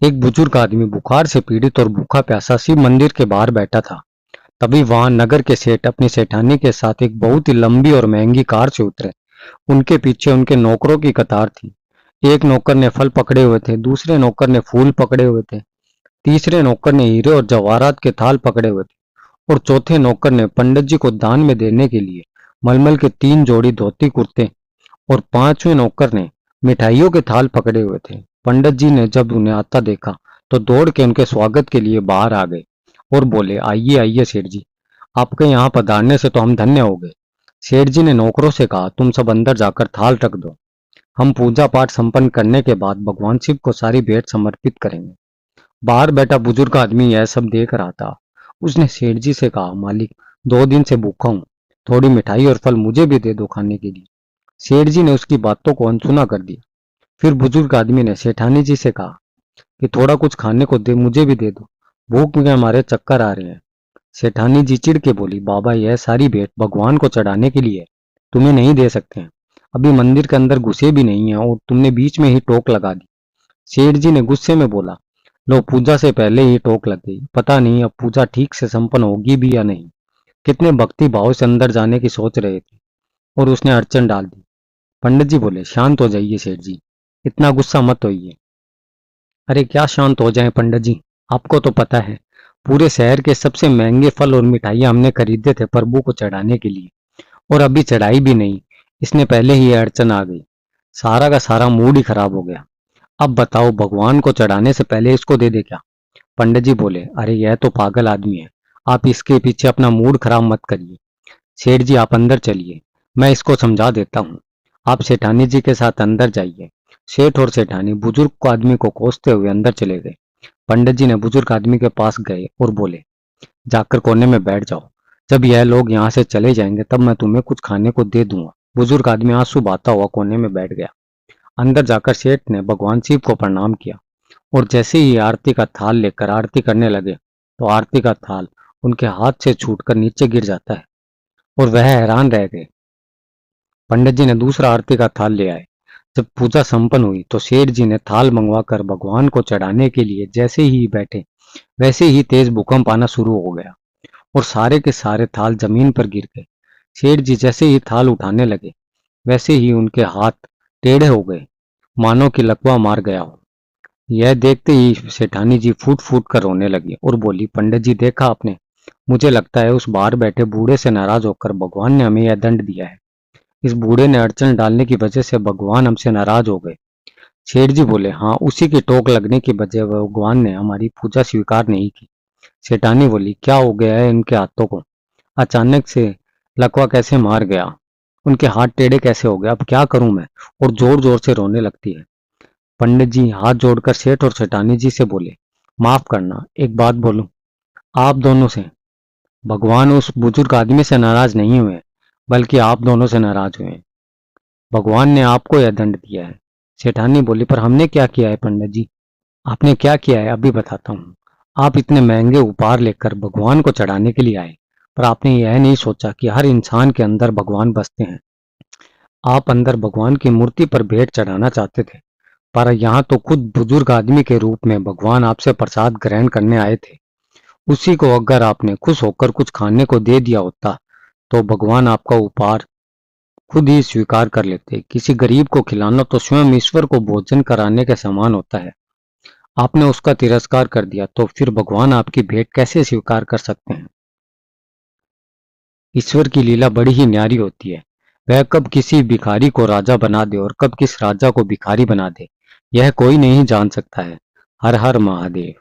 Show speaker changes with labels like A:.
A: एक बुजुर्ग आदमी बुखार से पीड़ित और भूखा प्यासा शिव मंदिर के बाहर बैठा था। तभी वहां नगर के सेठ अपनी सेठानी के साथ एक बहुत ही लंबी और महंगी कार से उतरे। उनके पीछे उनके नौकरों की कतार थी। एक नौकर ने फल पकड़े हुए थे, दूसरे नौकर ने फूल पकड़े हुए थे, तीसरे नौकर ने हीरे और जवाहरात के थाल पकड़े हुए थे और चौथे नौकर ने पंडित जी को दान में देने के लिए मलमल के 3 जोड़ी धोती कुर्ते और पांचवें नौकर ने मिठाइयों के थाल पकड़े हुए थे। पंडित जी ने जब उन्हें आता देखा तो दौड़ के उनके स्वागत के लिए बाहर आ गए और बोले, आइए आइए सेठ जी, आपके यहाँ पधारने से तो हम धन्य हो गए। सेठ जी ने नौकरों से कहा, तुम सब अंदर जाकर थाल रख दो। हम पूजा पाठ संपन्न करने के बाद भगवान शिव को सारी भेंट समर्पित करेंगे। बाहर बैठा बुजुर्ग आदमी यह सब देख रहा था। उसने सेठ जी से कहा, मालिक, 2 दिन से भूखा हूँ, थोड़ी मिठाई और फल मुझे भी दे दो खाने के लिए। सेठ जी ने उसकी बातों को अनसुना कर दिया। फिर बुजुर्ग आदमी ने सेठानी जी से कहा कि थोड़ा कुछ खाने को दे, मुझे भी दे दो, भूख में हमारे चक्कर आ रहे हैं। सेठानी जी चिढ़ के बोली, बाबा, यह सारी भेंट भगवान को चढ़ाने के लिए है, तुम्हें नहीं दे सकते हैं। अभी मंदिर के अंदर घुसे भी नहीं है और तुमने बीच में ही टोक लगा दी। सेठ जी ने गुस्से में बोला, लो, पूजा से पहले ही टोक लग गई, पता नहीं अब पूजा ठीक से संपन्न होगी भी या नहीं। कितने भक्ति भाव से अंदर जाने की सोच रहे थे और उसने अड़चन डाल दी। पंडित जी बोले, शांत हो जाइए सेठ जी, इतना गुस्सा मत होइए। अरे क्या शांत हो जाएं पंडित जी, आपको तो पता है पूरे शहर के सबसे महंगे फल और मिठाइयाँ हमने खरीदे थे प्रभु को चढ़ाने के लिए, और अभी चढ़ाई भी नहीं, इसने पहले ही ये अड़चन आ गई। सारा का सारा मूड ही खराब हो गया। अब बताओ, भगवान को चढ़ाने से पहले इसको दे दे क्या? पंडित जी बोले, अरे यह तो पागल आदमी है, आप इसके पीछे अपना मूड खराब मत करिए। सेठ जी, आप अंदर चलिए, मैं इसको समझा देता हूँ। आप सेठानी जी के साथ अंदर जाइए। सेठ और सेठानी बुजुर्ग को आदमी को कोसते हुए अंदर चले गए। पंडित जी ने बुजुर्ग आदमी के पास गए और बोले, जाकर कोने में बैठ जाओ, जब यह लोग यहाँ से चले जाएंगे तब मैं तुम्हें कुछ खाने को दे दूंगा। बुजुर्ग आदमी आंसू बहाता हुआ कोने में बैठ गया। अंदर जाकर सेठ ने भगवान शिव को प्रणाम किया और जैसे ही आरती का थाल लेकर आरती करने लगे तो आरती का थाल उनके हाथ से छूटकर नीचे गिर जाता है और वह हैरान रह गए। पंडित जी ने दूसरा आरती का थाल ले आए। जब पूजा संपन्न हुई तो सेठ जी ने थाल मंगवाकर भगवान को चढ़ाने के लिए जैसे ही बैठे वैसे ही तेज भूकंप आना शुरू हो गया और सारे के सारे थाल जमीन पर गिर गए। सेठ जी जैसे ही थाल उठाने लगे वैसे ही उनके हाथ टेढ़े हो गए, मानो कि लकवा मार गया हो। यह देखते ही सेठानी जी फूट फूट कर रोने लगी और बोली, पंडित जी, देखा आपने, मुझे लगता है उस बाहर बैठे बूढ़े से नाराज होकर भगवान ने हमें यह दंड दिया है। इस बूढ़े ने अड़चन डालने की वजह से भगवान हमसे नाराज हो गए। सेठ जी बोले, हाँ, उसी की टोक लगने की वजह भगवान ने हमारी पूजा स्वीकार नहीं की। सेठानी बोली, क्या हो गया है इनके हाथों को, अचानक से लकवा कैसे मार गया, उनके हाथ टेढ़े कैसे हो गए, अब क्या करूं मैं, और जोर जोर से रोने लगती है। पंडित जी हाथ जोड़कर सेठ और सेठानी जी से बोले, माफ करना, एक बात बोलूं आप दोनों से। भगवान उस बुजुर्ग आदमी से नाराज नहीं हुए, बल्कि आप दोनों से नाराज हुए हैं। भगवान ने आपको यह दंड दिया है। सेठानी बोली, पर हमने क्या किया है पंडित जी? आपने क्या किया है अभी बताता हूँ। आप इतने महंगे उपहार लेकर भगवान को चढ़ाने के लिए आए, पर आपने यह नहीं सोचा कि हर इंसान के अंदर भगवान बसते हैं। आप अंदर भगवान की मूर्ति पर भेंट चढ़ाना चाहते थे, पर यहाँ तो खुद बुजुर्ग आदमी के रूप में भगवान आपसे प्रसाद ग्रहण करने आए थे। उसी को अगर आपने खुश होकर कुछ खाने को दे दिया होता तो भगवान आपका उपहार खुद ही स्वीकार कर लेते। किसी गरीब को खिलाना तो स्वयं ईश्वर को भोजन कराने के समान होता है। आपने उसका तिरस्कार कर दिया तो फिर भगवान आपकी भेंट कैसे स्वीकार कर सकते हैं? ईश्वर की लीला बड़ी ही न्यारी होती है। वह कब किसी भिखारी को राजा बना दे और कब किस राजा को भिखारी बना दे, यह कोई नहीं जान सकता है। हर हर महादेव।